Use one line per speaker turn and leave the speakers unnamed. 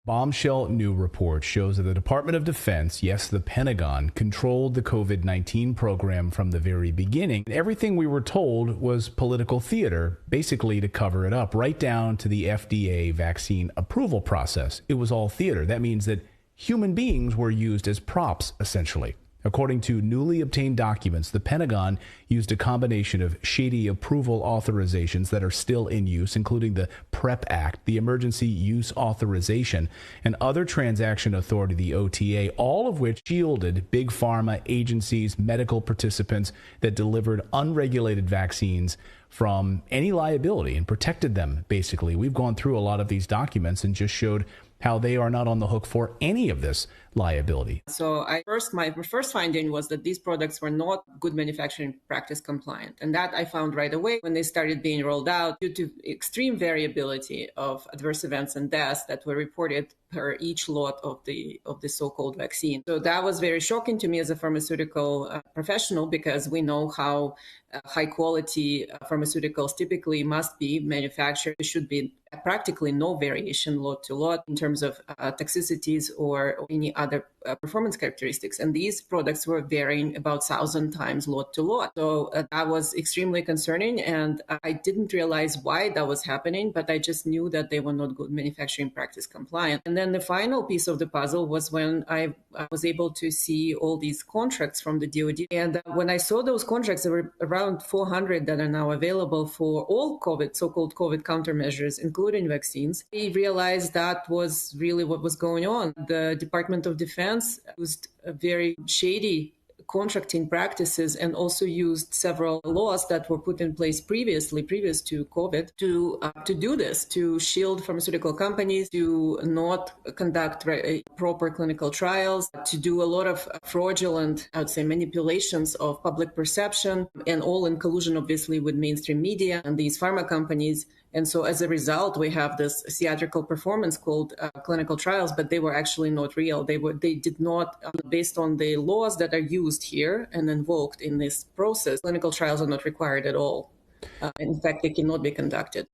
Bombshell new report shows that the Department of Defense, yes, the Pentagon, controlled the COVID-19 program from the very beginning. Everything we were told was political theater, basically to cover it up, right down to the FDA vaccine approval process. It was all theater. That means that human beings were used as props, essentially. According to newly obtained documents, the Pentagon used a combination of shady approval authorizations that are still in use, including the PrEP Act, the Emergency Use Authorization, and other transaction authority, the OTA, all of which shielded big pharma agencies, medical participants that delivered unregulated vaccines from any liability and protected them, basically. We've gone through a lot of these documents and just showed how they are not on the hook for any of this liability.
So my first finding was that these products were not good manufacturing practice compliant. And that I found right away when they started being rolled out due to extreme variability of adverse events and deaths that were reported per each lot of the so-called vaccine. So that was very shocking to me as a pharmaceutical professional, because we know how high quality pharmaceuticals typically must be manufactured. There should be practically no variation lot to lot in terms of toxicities or any other performance characteristics. And these products were varying about 1,000 times lot to lot. So that was extremely concerning. And I didn't realize why that was happening, but I just knew that they were not good manufacturing practice compliant. And then the final piece of the puzzle was when I was able to see all these contracts from the DoD. And when I saw those contracts, there were around 400 that are now available for all COVID, so-called COVID countermeasures, including vaccines. I realized that was really what was going on. The Department of Defense used a very shady contracting practices and also used several laws that were put in place previous to COVID to do this, to shield pharmaceutical companies, to not conduct proper clinical trials, to do a lot of fraudulent, I would say, manipulations of public perception, and all in collusion, obviously, with mainstream media and these pharma companies. And so as a result, we have this theatrical performance called clinical trials, but they were actually not real. They did not, based on the laws that are used here and invoked in this process, clinical trials are not required at all. In fact, they cannot be conducted.